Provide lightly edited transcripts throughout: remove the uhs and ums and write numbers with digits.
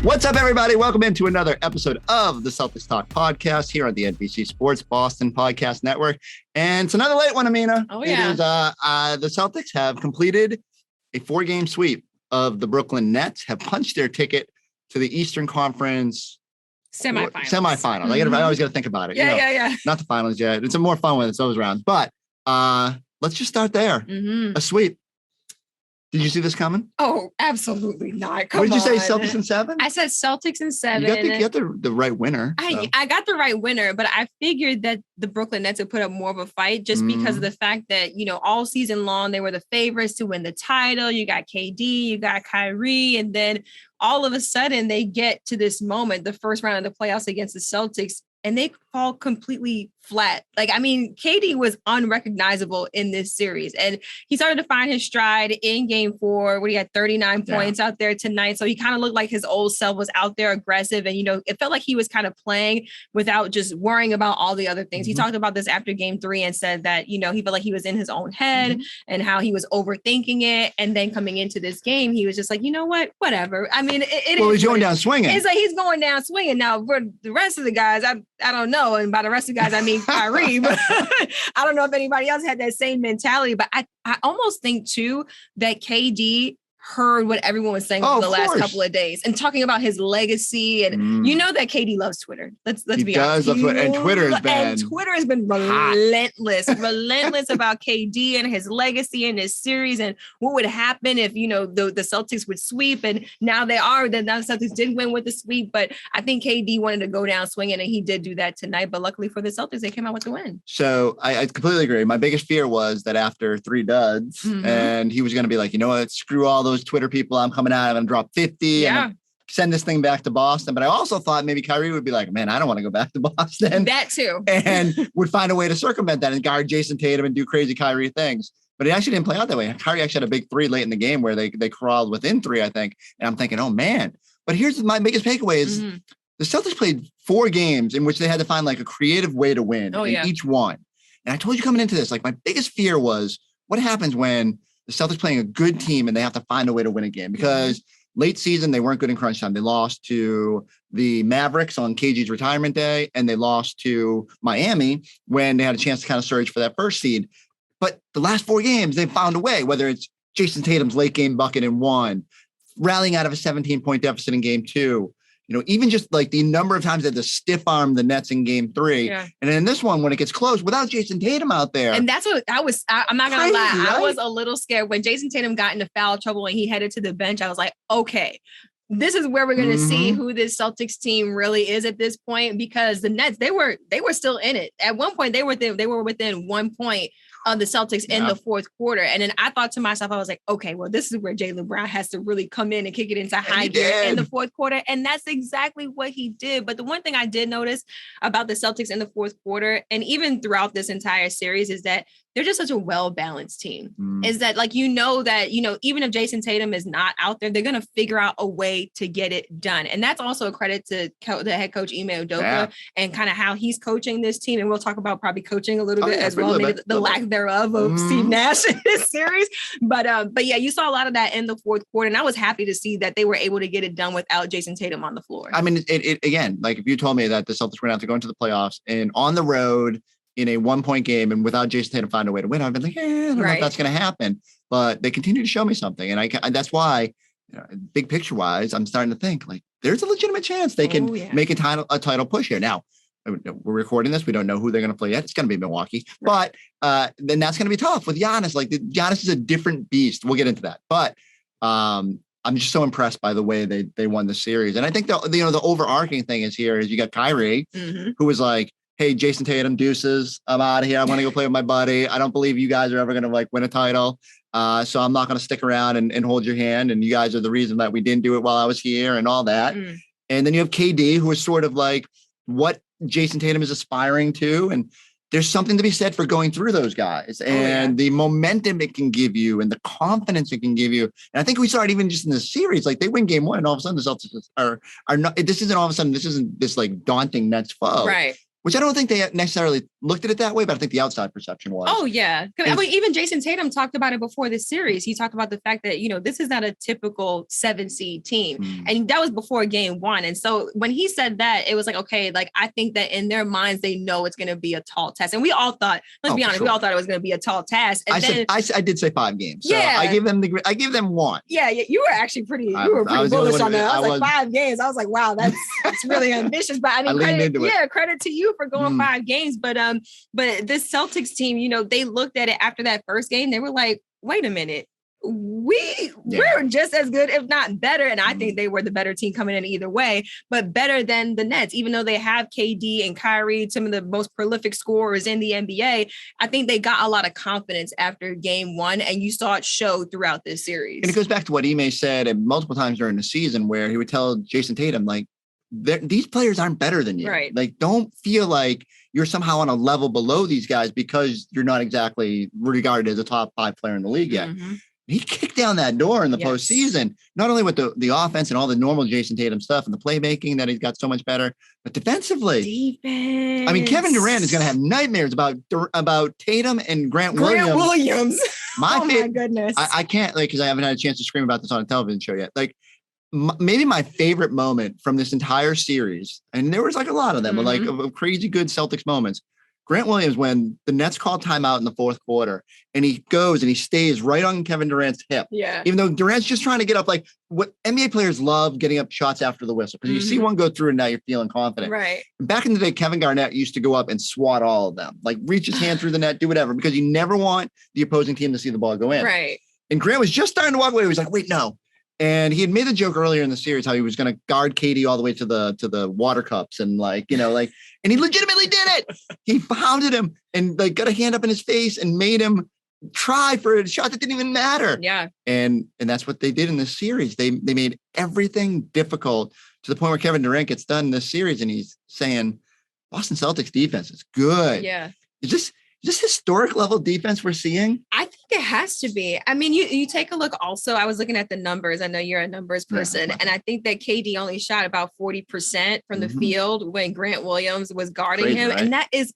What's up, everybody? Welcome into another episode of the Celtics Talk podcast here on the NBC Sports Boston podcast network. And it's another late one, Amina. Oh, yeah. It is, the Celtics have completed a 4-game sweep of the Brooklyn Nets, have punched their ticket to the Eastern Conference semifinal. Mm-hmm. I always got to think about it. Yeah. Not the finals yet. It's a more fun when it's those rounds. But let's just start there. Mm-hmm. A sweep. Did you see this coming? Oh, absolutely not. What did you say? Celtics in 7? I said Celtics in 7. You got the right winner. I got the right winner, but I figured that the Brooklyn Nets would put up more of a fight just because of the fact that, all season long, they were the favorites to win the title. You got KD, you got Kyrie, and then all of a sudden they get to this moment, the first round of the playoffs against the Celtics, and they fall completely flat. KD was unrecognizable in this series, and he started to find his stride in game 4 where he had 39 points out there tonight. So he kind of looked like his old self was out there aggressive. And, it felt like he was kind of playing without just worrying about all the other things. He talked about this after game 3 and said that, he felt like he was in his own head and how he was overthinking it. And then coming into this game, he was just like, you know what, whatever. He's going down swinging. It's like he's going down swinging. Now, for the rest of the guys, I don't know. And by the rest of the guys, I mean Kyrie, but I don't know if anybody else had that same mentality. But I almost think too that KD heard what everyone was saying for the last couple of days and talking about his legacy. And that KD loves Twitter. Let's be honest. And Twitter has been relentless about KD and his legacy and his series and what would happen if, the Celtics would sweep. And now the Celtics did win with the sweep. But I think KD wanted to go down swinging, and he did do that tonight. But luckily for the Celtics, they came out with the win. So I completely agree. My biggest fear was that after 3 duds, and he was going to be like, you know what, screw all those Twitter people, I'm coming out, I'm going to drop 50 and send this thing back to Boston. But I also thought maybe Kyrie would be like, man, I don't want to go back to Boston. That too. And would find a way to circumvent that and guard Jayson Tatum and do crazy Kyrie things. But it actually didn't play out that way. Kyrie actually had a big 3 late in the game where they crawled within 3, I think. And I'm thinking, oh, man. But here's my biggest takeaway is the Celtics played 4 games in which they had to find like a creative way to win in each one. And I told you coming into this, like my biggest fear was what happens when the Celtics playing a good team and they have to find a way to win a game, because late season, they weren't good in crunch time. They lost to the Mavericks on KG's retirement day, and they lost to Miami when they had a chance to kind of surge for that first seed. But the last 4 games, they found a way, whether it's Jayson Tatum's late game bucket in 1, rallying out of a 17-point deficit in game 2, even just like the number of times they had to stiff arm the Nets in game 3. Yeah. And then in this one, when it gets close without Jayson Tatum out there. And that's what I'm not going to lie. Right? I was a little scared when Jayson Tatum got into foul trouble and he headed to the bench. I was like, okay, this is where we're going to see who this Celtics team really is at this point, because the Nets, they were still in it. At one point, they were within 1 point of the Celtics in the fourth quarter. And then I thought to myself, I was like, okay, well, this is where Jaylen Brown has to really come in and kick it into high gear in the fourth quarter. And that's exactly what he did. But the one thing I did notice about the Celtics in the fourth quarter, and even throughout this entire series, is that they're just such a well-balanced team. Is that that, even if Jayson Tatum is not out there, they're going to figure out a way to get it done. And that's also a credit to the head coach, Ime Udoka, and kind of how he's coaching this team. And we'll talk about probably coaching a little bit as well, maybe the lack thereof of Steve Nash in this series. But yeah, you saw a lot of that in the fourth quarter. And I was happy to see that they were able to get it done without Jayson Tatum on the floor. I mean, it again, like if you told me that the Celtics were going to have to go into the playoffs and on the road in a 1-point game and without Jayson Tatum find a way to win, I've been like, I don't know if that's going to happen. But they continue to show me something. And that's why, big picture wise, I'm starting to think like there's a legitimate chance they can make a title push here. Now, we're recording this. We don't know who they're going to play yet. It's going to be Milwaukee. Right. But then that's going to be tough with Giannis. Like Giannis is a different beast. We'll get into that. But I'm just so impressed by the way they won the series. And I think the overarching thing is you got Kyrie, who was like, hey, Jayson Tatum, deuces, I'm out of here. I want to go play with my buddy. I don't believe you guys are ever going to win a title. So I'm not going to stick around and hold your hand. And you guys are the reason that we didn't do it while I was here and all that. And then you have KD, who is sort of like what Jayson Tatum is aspiring to. And there's something to be said for going through those guys and the momentum it can give you and the confidence it can give you. And I think we saw it even just in the series, like they win game 1 and all of a sudden the Celtics are not, this isn't all of a sudden, this isn't this like daunting Nets foe. Right. which I don't think they necessarily looked at it that way, but I think the outside perception was. Oh, yeah. I mean, even Jayson Tatum talked about it before this series. He talked about the fact that, this is not a typical 7-seed team. And that was before game 1. And so when he said that, it was like, okay, like, I think that in their minds, they know it's going to be a tall task. And we all thought, let's be honest, we all thought it was going to be a tall task. And I did say 5 games. So yeah. I gave them 1. Yeah. You were actually pretty bullish on that. I was like 5 games. I was like, wow, that's really ambitious. But I mean, credit to you for going 5 games. But this Celtics team, they looked at it after that first game. They were like, wait a minute. We're just as good, if not better. And I think they were the better team coming in either way, but better than the Nets, even though they have KD and Kyrie, some of the most prolific scorers in the NBA. I think they got a lot of confidence after game 1, and you saw it show throughout this series. And it goes back to what Ime said multiple times during the season, where he would tell Jayson Tatum, like, these players aren't better than you. Right. Like, don't feel like you're somehow on a level below these guys because you're not exactly regarded as a top 5 player in the league yet. He kicked down that door in the postseason, not only with the offense and all the normal Jayson Tatum stuff and the playmaking that he's got so much better, but defensively. Defense. I mean, Kevin Durant is going to have nightmares about Tatum and Grant Williams. My goodness. I can't, because I haven't had a chance to scream about this on a television show yet. Like, maybe my favorite moment from this entire series, and there was like a lot of them, of crazy good Celtics moments. Grant Williams, when the Nets called timeout in the 4th quarter, and he goes and he stays right on Kevin Durant's hip. Yeah. Even though Durant's just trying to get up, like what NBA players love getting up shots after the whistle, because you see one go through and now you're feeling confident. Right. Back in the day, Kevin Garnett used to go up and swat all of them, like reach his hand through the net, do whatever, because you never want the opposing team to see the ball go in. Right. And Grant was just starting to walk away. He was like, wait, no. And he had made the joke earlier in the series how he was going to guard KD all the way to the water cups and and he legitimately did it. He pounded him and got a hand up in his face and made him try for a shot that didn't even matter. Yeah. And that's what they did in this series. They made everything difficult to the point where Kevin Durant gets done in this series and he's saying, Boston Celtics defense is good. Yeah. Is this historic level defense we're seeing? I think it has to be. I mean, you take a look also, I was looking at the numbers. I know you're a numbers person. And I think that KD only shot about 40% from the field when Grant Williams was guarding him. Right? And that is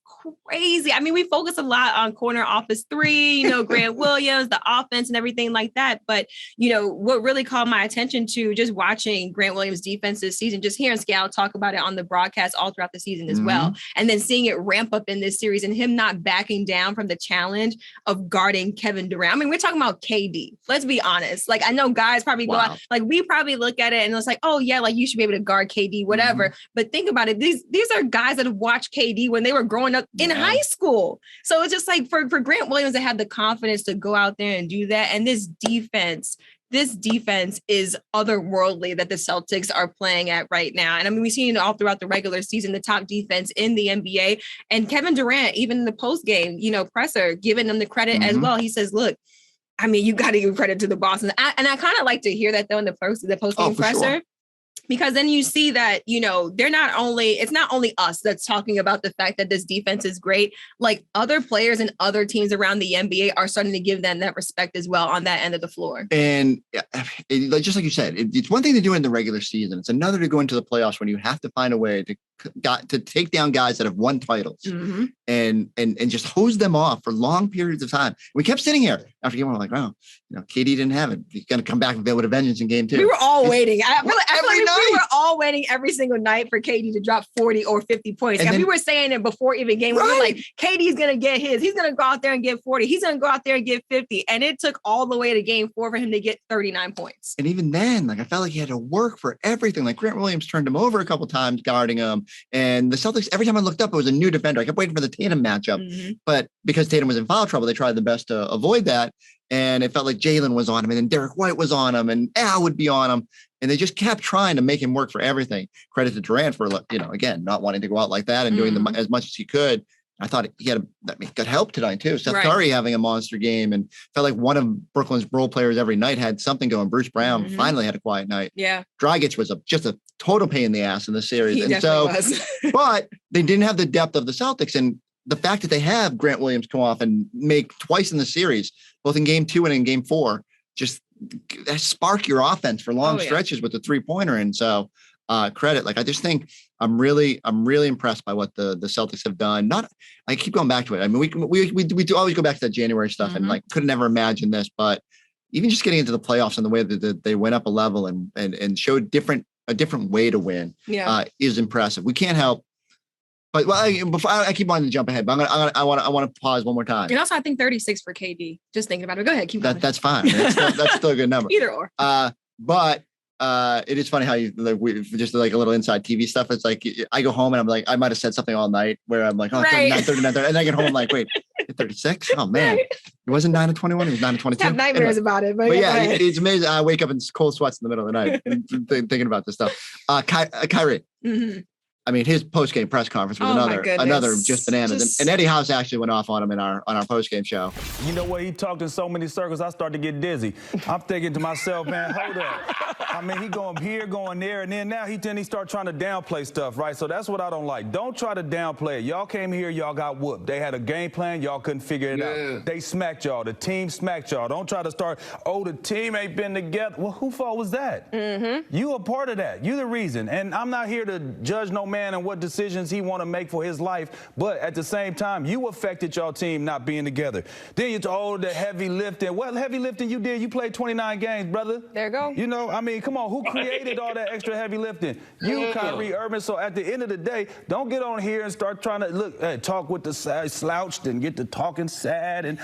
crazy. I mean, we focus a lot on corner office 3, Grant Williams, the offense and everything like that. But, what really called my attention to just watching Grant Williams defense this season, just hearing Scal talk about it on the broadcast all throughout the season as well. And then seeing it ramp up in this series and him not backing down from the challenge of guarding Kevin Durant. I mean, we're talking about KD. Let's be honest. Like, I know guys probably go out, like we probably look at it and it's like, oh yeah, like you should be able to guard KD, whatever. But think about it. These are guys that have watched KD when they were growing up in high school. So it's just like for Grant Williams to have the confidence to go out there and do that. And this defense is otherworldly that the Celtics are playing at right now. And I mean, we've seen it all throughout the regular season, the top defense in the NBA. And Kevin Durant, even in the postgame, presser, giving them the credit as well. He says, look, I mean, you got to give credit to the Boston. And I kind of like to hear that though in the postgame presser. Sure. Because then you see that, it's not only us that's talking about the fact that this defense is great, like other players and other teams around the NBA are starting to give them that respect as well on that end of the floor. And just like you said, it's one thing to do in the regular season. It's another to go into the playoffs when you have to find a way to take down guys that have won titles and just hose them off for long periods of time. We kept sitting here after game 1, like, wow, KD didn't have it. He's going to come back with a vengeance in game 2. We were all waiting. We were all waiting every single night for KD to drop 40 or 50 points. And we were saying it before even game 1. We were like, KD's going to get his. He's going to go out there and get 40. He's going to go out there and get 50. And it took all the way to game 4 for him to get 39 points. And even then, I felt like he had to work for everything. Like Grant Williams turned him over a couple times guarding him. And the Celtics, every time I looked up, it was a new defender. I kept waiting for the Tatum matchup. But because Tatum was in foul trouble, they tried the best to avoid that. And it felt like Jalen was on him, and then Derek White was on him, and Al would be on him. And they just kept trying to make him work for everything. Credit to Durant for, again, not wanting to go out like that and doing as much as he could. I thought he had got help tonight too. Seth Curry having a monster game, and felt like one of Brooklyn's role players every night had something going. Bruce Brown finally had a quiet night. Yeah. Dragic was just a total pain in the ass in the series. He definitely was. But they didn't have the depth of the Celtics. And the fact that they have Grant Williams come off and make twice in the series, both in game 2 and in game 4, just spark your offense for long stretches with the 3-pointer. And so credit. Like, I just think I'm really impressed by what the Celtics have done. I keep going back to it. I mean, we do always go back to that January stuff and like could never imagine this, but even just getting into the playoffs and the way that they went up a level and showed a different way to win is impressive. We can't help. But before I keep wanting to jump ahead, but I want to pause one more time. And also, I think 36 for KD. Just thinking about it. Go ahead, keep going. That's fine. That's still a good number. Either or. But it is funny how you we just like a little inside TV stuff. It's like I go home and I'm like, I might have said something all night where I'm like, 39, 39, and I get home like, wait, 36? Oh man, It wasn't 9 to 21. It was 9 to 22. I have nightmares about it. But yeah, it's amazing. I wake up in cold sweats in the middle of the night thinking about this stuff. Kyrie. Mm-hmm. I mean, his post-game press conference was another just bananas. And Eddie House actually went off on him on our post-game show. You know what? He talked in so many circles, I started to get dizzy. I'm thinking to myself, man, hold up. I mean, he going here, going there, and then now he start trying to downplay stuff, right? So that's what I don't like. Don't try to downplay it. Y'all came here, y'all got whooped. They had a game plan, y'all couldn't figure it out. They smacked y'all. The team smacked y'all. Don't try to start, the team ain't been together. Well, whose fault was that? Mm-hmm. You a part of that. You the reason. And I'm not here to judge no man and what decisions he want to make for his life, but at the same time, you affected your team not being together. Then you told the heavy lifting. What heavy lifting you did? You played 29 games, brother. There you go. You know, I mean, come on, who created all that extra heavy lifting? You, Kyrie Irving. So at the end of the day, don't get on here and start trying to talk with the slouched and get to talking sad and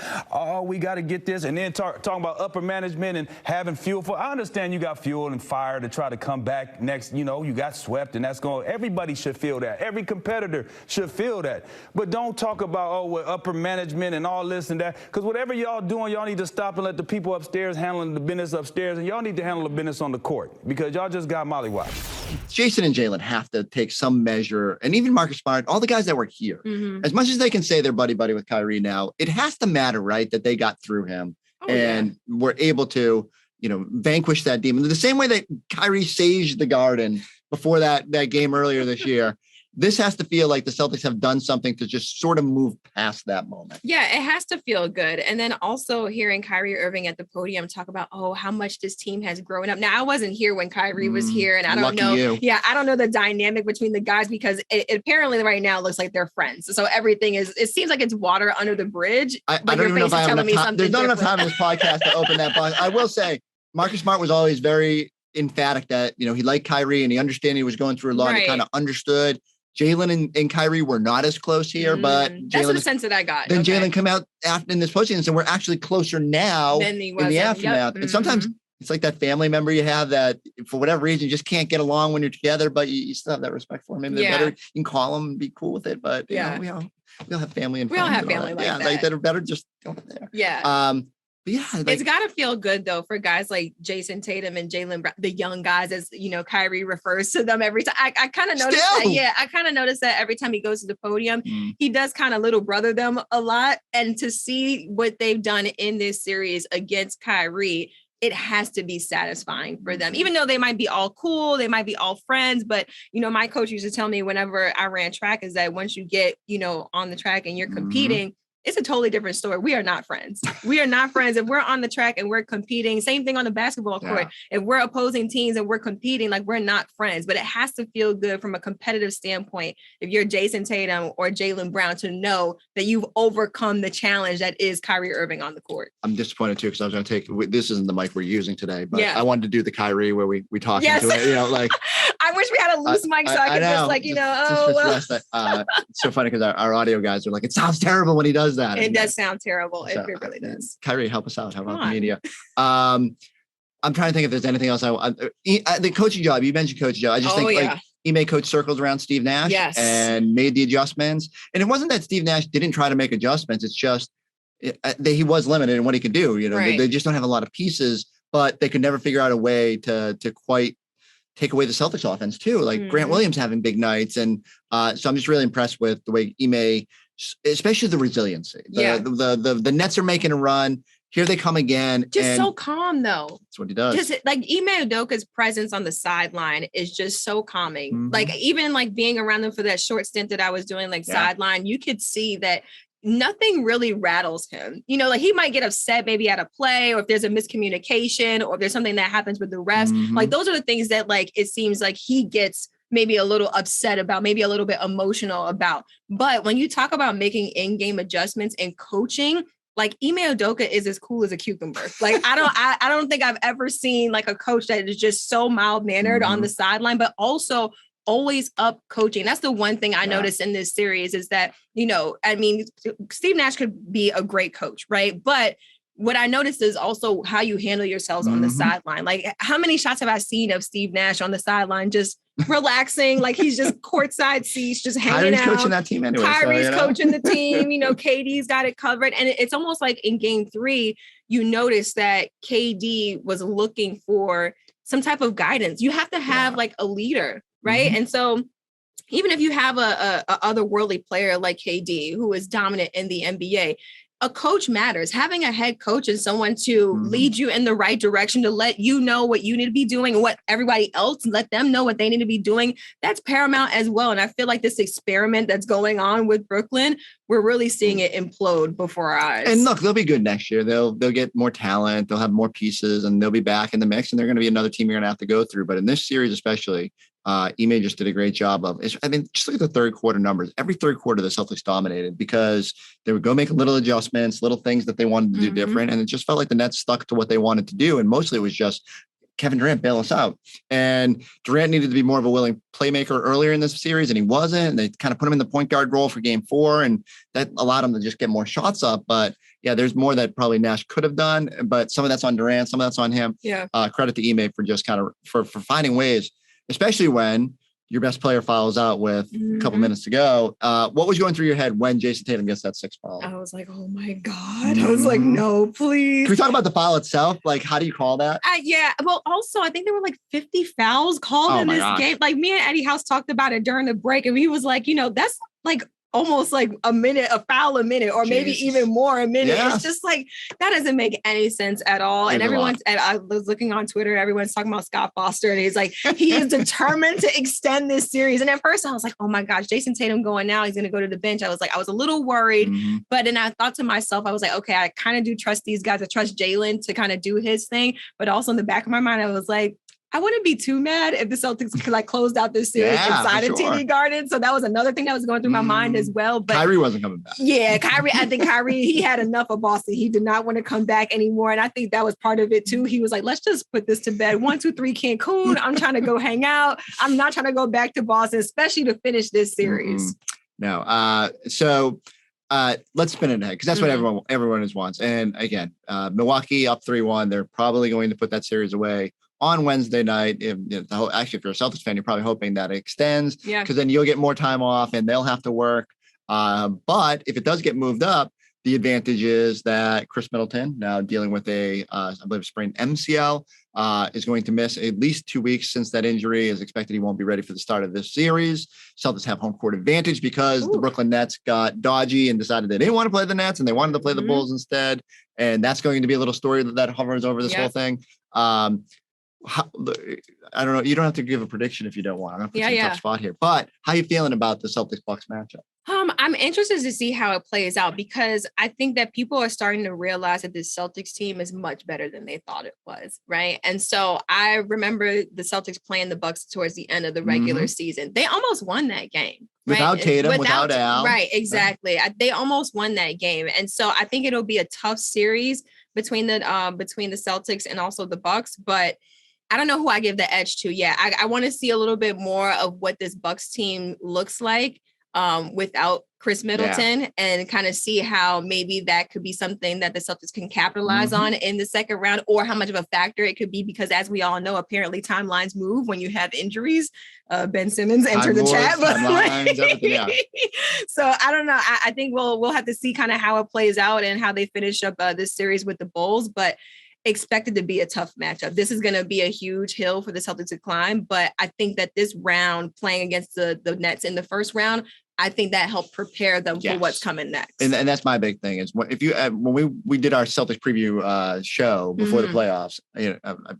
we got to get this and then talking about upper management and having fuel for. I understand you got fuel and fire to try to come back next. You know, you got swept and that's going. Everybody should feel that. Every competitor should feel that. But don't talk about, with upper management and all this and that. Because whatever y'all doing, y'all need to stop and let the people upstairs handling the business upstairs. And y'all need to handle the business on the court. Because y'all just got mollywopped. Jayson and Jaylen have to take some measure. And even Marcus Smart, all the guys that were here. Mm-hmm. As much as they can say they're buddy-buddy with Kyrie now, it has to matter, right, that they got through him and were able to, vanquish that demon. The same way that Kyrie saged the Garden before that game earlier this year. This has to feel like the Celtics have done something to just sort of move past that moment. Yeah, it has to feel good. And then also hearing Kyrie Irving at the podium talk about, how much this team has grown up. Now, I wasn't here when Kyrie was here, and I don't know. Yeah, I don't know the dynamic between the guys because it apparently right now looks like they're friends. So everything it seems like it's water under the bridge. I don't even know if I have enough time. There's not enough time in this podcast to open that box. I will say, Marcus Smart was always very emphatic that, he liked Kyrie and he understood he was going through a lot and he kind of understood. Jaylen and Kyrie were not as close here, but that's the sense that I got. Then Jaylen come out after in this postseason and said, we're actually closer now in the aftermath. Yep. And sometimes it's like that family member you have that for whatever reason you just can't get along when you're together, but you still have that respect for him. Maybe they're better. You can call them and be cool with it, but we all have family and we all have family like that. Like that are better just going there. Yeah. Yeah, it's got to feel good though for guys like Jayson Tatum and Jaylen, the young guys, as Kyrie refers to them every time. I kind of noticed that. Yeah, I kind of noticed that every time he goes to the podium, he does kind of little brother them a lot. And to see what they've done in this series against Kyrie, it has to be satisfying for them, even though they might be all cool, they might be all friends. But, my coach used to tell me whenever I ran track is that once you get, on the track and you're competing, it's a totally different story. We are not friends. We are not friends. If we're on the track and we're competing, same thing on the basketball court. If we're opposing teams and we're competing, like we're not friends, but it has to feel good from a competitive standpoint. If you're Jayson Tatum or Jaylen Brown, to know that you've overcome the challenge that is Kyrie Irving on the court. I'm disappointed too, because I was going to this isn't the mic we're using today, but I wanted to do the Kyrie where we talk into it, like. I wish we had a loose mic so I could it's so funny because our audio guys are like, it sounds terrible when he does that. It does sound terrible. It really does. Kyrie, help us out. How about the media? I'm trying to think if there's anything else. The coaching job, you mentioned coaching job. I just think he made coach circles around Steve Nash and made the adjustments. And it wasn't that Steve Nash didn't try to make adjustments. It's just that he was limited in what he could do. They just don't have a lot of pieces, but they could never figure out a way to quite take away the Celtics offense too. Like Grant Williams having big nights. And so I'm just really impressed with the way Ime, especially the resiliency. The Nets are making a run. Here they come again. Just so calm though. That's what he does. Because Ime Udoka's presence on the sideline is just so calming. Like even like being around them for that short stint that I was doing sideline, you could see that nothing really rattles him. You know, like he might get upset maybe at a play, or if there's a miscommunication, or if there's something that happens with the refs. Like those are the things that like it seems like he gets maybe a little upset about, maybe a little bit emotional about. But when you talk about making in-game adjustments and coaching, like Ime Udoka is as cool as a cucumber. Like I don't think I've ever seen like a coach that is just so mild-mannered on the sideline, but also always up coaching. That's the one thing I noticed in this series is that, you know, I mean, Steve Nash could be a great coach, right? But what I noticed is also how you handle yourselves on the sideline. Like how many shots have I seen of Steve Nash on the sideline just relaxing, like he's just courtside seats, just hanging out. Kyrie's coaching that team anyway. Kyrie's coaching the team. You know, KD's got it covered. And it's almost like in game 3, you notice that KD was looking for some type of guidance. You have to have like a leader, right? And so even if you have a otherworldly player like KD, who is dominant in the NBA, a coach matters. Having a head coach and someone to lead you in the right direction, to let you know what you need to be doing and what everybody else, let them know what they need to be doing. That's paramount as well. And I feel like this experiment that's going on with Brooklyn, we're really seeing it implode before our eyes. And look, they'll be good next year. They'll get more talent. They'll have more pieces, and they'll be back in the mix. And they're going to be another team you're going to have to go through. But in this series, especially, Ime just did a great job of. I mean, just look at the third quarter numbers. Every third quarter, the Celtics dominated because they would go make little adjustments, little things that they wanted to do different, and it just felt like the Nets stuck to what they wanted to do. And mostly, it was just Kevin Durant bail us out. And Durant needed to be more of a willing playmaker earlier in this series, and he wasn't. And they kind of put him in the point guard role for game 4, and that allowed him to just get more shots up. But yeah, there's more that probably Nash could have done, but some of that's on Durant, some of that's on him. Yeah. Credit to Ime for just kind of for finding ways, especially when your best player fouls out with a couple minutes to go. What was going through your head when Jayson Tatum gets that 6th foul? I was like, oh my God. I was like, no, please. Can we talk about the foul itself? Like, how do you call that? Yeah. Well, also, I think there were like 50 fouls called in this game. Like me and Eddie House talked about it during the break, and he was like, you know, that's like almost like a foul a minute, or maybe even more a minute. Yeah. It's just like, that doesn't make any sense at all. And I was looking on Twitter, everyone's talking about Scott Foster, and he's like, he is determined to extend this series. And at first I was like, oh my gosh, Jayson Tatum going now, he's going to go to the bench. I was a little worried, but then I thought to myself, I was like, okay, I kind of do trust these guys. I trust Jalen to kind of do his thing. But also in the back of my mind, I was like, I wouldn't be too mad if the Celtics could like closed out this series inside of TD Garden. So that was another thing that was going through my mind as well. But Kyrie wasn't coming back. Yeah, I think Kyrie, he had enough of Boston. He did not want to come back anymore. And I think that was part of it too. He was like, let's just put this to bed. 1, 2, 3 Cancun. I'm trying to go hang out. I'm not trying to go back to Boston, especially to finish this series. No. So let's spin it ahead, because that's what everyone wants. And again, Milwaukee up 3-1. They're probably going to put that series away on Wednesday night. Actually, if you're a Celtics fan, you're probably hoping that it extends, because then you'll get more time off and they'll have to work. But if it does get moved up, the advantage is that Chris Middleton, now dealing with I believe sprained MCL, is going to miss at least 2 weeks since that injury. Is expected he won't be ready for the start of this series. Celtics have home court advantage because the Brooklyn Nets got dodgy and decided they didn't want to play the Nets and they wanted to play the Bulls instead. And that's going to be a little story that hovers over this whole thing. I don't know. You don't have to give a prediction if you don't want. I'm going to put you in a tough spot here. But how are you feeling about the Celtics-Bucks matchup? I'm interested to see how it plays out, because I think that people are starting to realize that this Celtics team is much better than they thought it was, right? And so I remember the Celtics playing the Bucks towards the end of the regular season. They almost won that game. Without Tatum, without Al. Right, exactly. They almost won that game. And so I think it'll be a tough series between the Celtics and also the Bucks, but I don't know who I give the edge to. Yeah, I want to see a little bit more of what this Bucks team looks like without Chris Middleton, and kind of see how maybe that could be something that the Celtics can capitalize on in the second round, or how much of a factor it could be, because as we all know, apparently timelines move when you have injuries. Ben Simmons entered the chat. So I don't know. I think we'll have to see kind of how it plays out and how they finish up this series with the Bulls, but expected to be a tough matchup. This is going to be a huge hill for the Celtics to climb, but I think that this round, playing against the Nets in the first round, I think that helped prepare them for what's coming next. And that's my big thing is if you when we did our Celtics preview show before the playoffs,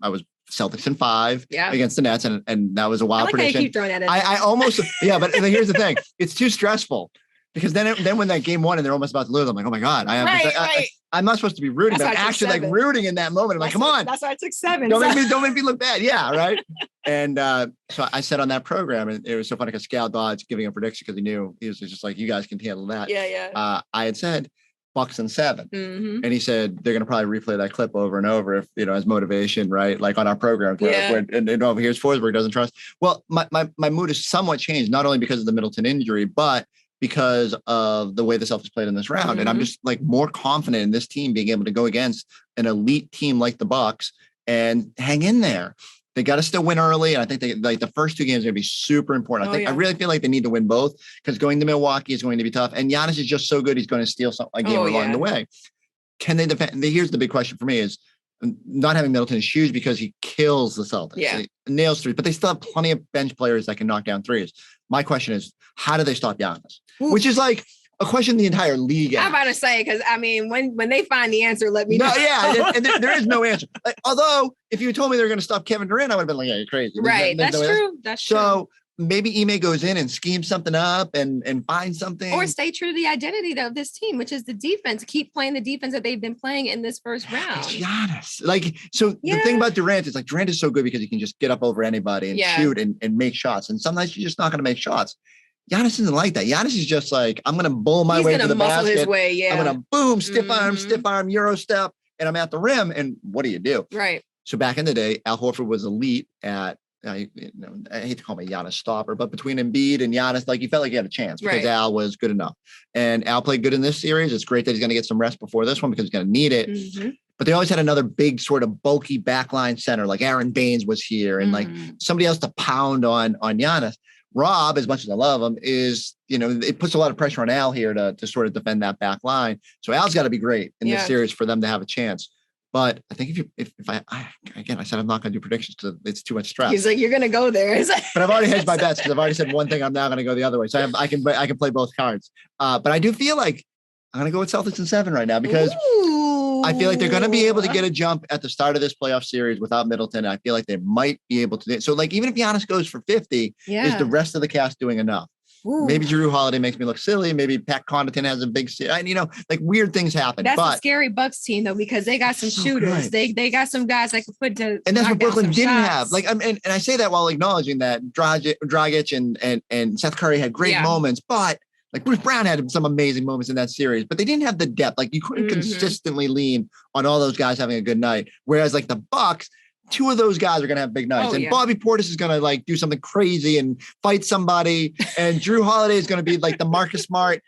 I was Celtics in 5 against the Nets, and that was a wild prediction. How you keep throwing that in. I almost but here's the thing: it's too stressful. Because then when that game won and they're almost about to lose, I'm like, oh my God, I'm not supposed to be rooting, but I'm actually like rooting in that moment. I'm like, come on. That's why I took 7. Don't make me look bad. Yeah, right. And so I said on that program, and it was so funny because Scal Dodge giving a prediction because he was just like, you guys can handle that. Yeah. I had said Bucks in 7. And he said they're going to probably replay that clip over and over if, as motivation, right? Like on our program and over here's Forsberg doesn't trust. Well, my mood has somewhat changed, not only because of the Middleton injury, but because of the way the Celtics played in this round. And I'm just like more confident in this team being able to go against an elite team like the Bucks and hang in there. They got to still win early. And I think the first 2 games are going to be super important. I really feel like they need to win both because going to Milwaukee is going to be tough. And Giannis is just so good. He's going to steal a game along the way. Can they defend? Here's the big question for me is not having Middleton is huge because he kills the Celtics. Yeah. He nails 3s, but they still have plenty of bench players that can knock down 3s. My question is, how do they stop Giannis? Ooh. Which is like a question the entire league asks. I'm about to say, because I mean, when they find the answer, let me know. Yeah, and there is no answer. Although, if you told me they were going to stop Kevin Durant, I would have been like, yeah, you're crazy. Right, that's true. That's true. So maybe Ime goes in and schemes something up and finds something. Or stay true to the identity of this team, which is the defense. Keep playing the defense that they've been playing in this first round. It's Giannis. The thing about Durant is Durant is so good because he can just get up over anybody and shoot and make shots. And sometimes you're just not going to make shots. Giannis isn't like that. Giannis is just like, I'm going to bull my way to the basket. His way, I'm going to boom, stiff arm, Euro step, and I'm at the rim. And what do? Right. So back in the day, Al Horford was elite at, I hate to call him a Giannis stopper, but between Embiid and Giannis, like he felt like he had a chance because Al was good enough. And Al played good in this series. It's great that he's going to get some rest before this one because he's going to need it. But they always had another big sort of bulky backline center, like Aaron Baines was here and like somebody else to pound on Giannis. Rob, as much as I love him, is, it puts a lot of pressure on Al here to sort of defend that back line. So Al's got to be great in this series for them to have a chance. But I think if I said I'm not going to do predictions because it's too much stress. He's like, you're going to go there. But I've already hedged my bets because I've already said one thing. I'm now going to go the other way. So I can play both cards. But I do feel like I'm going to go with Celtics in 7 right now because I feel like they're going to be able to get a jump at the start of this playoff series without Middleton. I feel like they might be able to. So like, even if Giannis goes for 50, is the rest of the cast doing enough? Ooh. Maybe Jrue Holiday makes me look silly. Maybe Pat Connaughton has a big, like weird things happen. That's a scary Bucks team though, because they got some shooters. Good. They got some guys that could put to. And that's what Brooklyn didn't have. Like, and I say that while acknowledging that Dragic and Seth Curry had great moments, but like Bruce Brown had some amazing moments in that series, but they didn't have the depth. Like you couldn't consistently lean on all those guys having a good night. Whereas like the Bucks, 2 of those guys are going to have big nights. Bobby Portis is going to like do something crazy and fight somebody. And Jrue Holiday is going to be like the Marcus Smart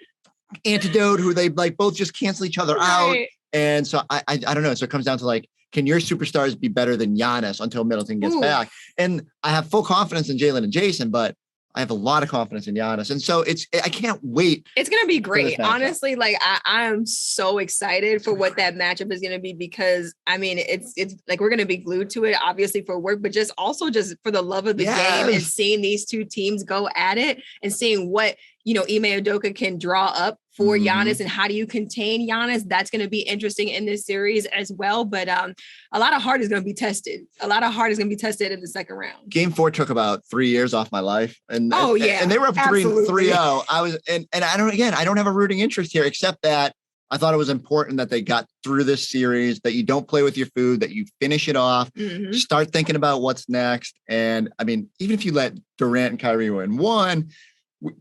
antidote who they like both just cancel each other out. And so I don't know. So it comes down to like, can your superstars be better than Giannis until Middleton gets back? And I have full confidence in Jalen and Jayson, but I have a lot of confidence in Giannis. And so I can't wait. It's going to be great. Honestly, like I am so excited for what that matchup is going to be because I mean, it's like, we're going to be glued to it, obviously for work, but just for the love of the game and seeing these 2 teams go at it and seeing what, Ime Udoka can draw up for Giannis and how do you contain Giannis? That's going to be interesting in this series as well. But a lot of heart is going to be tested. A lot of heart is going to be tested in the second round. Game 4 took about 3 years off my life. And they were up 3-0. I was, and I don't have a rooting interest here, except that I thought it was important that they got through this series, that you don't play with your food, that you finish it off, start thinking about what's next. And I mean, even if you let Durant and Kyrie win one,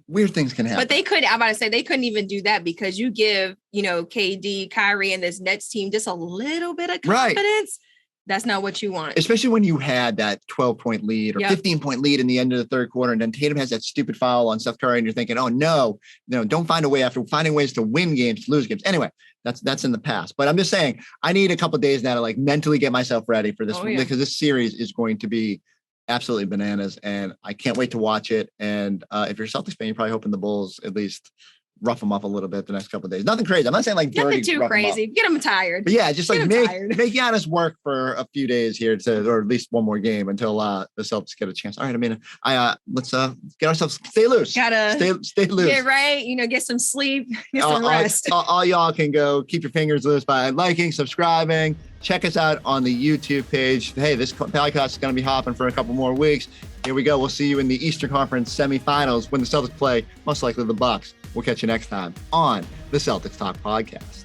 weird things can happen. But I'm about to say they couldn't even do that because you give, KD, Kyrie, and this Nets team just a little bit of confidence. Right. That's not what you want. Especially when you had that 12-point lead or 15-point lead in the end of the third quarter, and then Tatum has that stupid foul on Steph Curry, and you're thinking, oh no, don't find a way after finding ways to win games, to lose games. Anyway, that's in the past. But I'm just saying, I need a couple of days now to like mentally get myself ready for this because this series is going to be absolutely bananas, and I can't wait to watch it. And if you're a Celtics fan, you're probably hoping the Bulls at least rough them up a little bit the next couple of days. Nothing crazy. I'm not saying like dirty. Nothing too crazy. Get them tired. But yeah, just like make Giannis work for a few days here or at least one more game until the Celtics get a chance. All right, Amina, let's get ourselves stay loose. Stay loose. Get right. Get some sleep. Get some rest. All y'all can go keep your fingers loose by liking, subscribing, Check us out on the YouTube page. Hey, this podcast is going to be hopping for a couple more weeks. Here we go. We'll see you in the Eastern Conference semifinals when the Celtics play, most likely the Bucks. We'll catch you next time on the Celtics Talk podcast.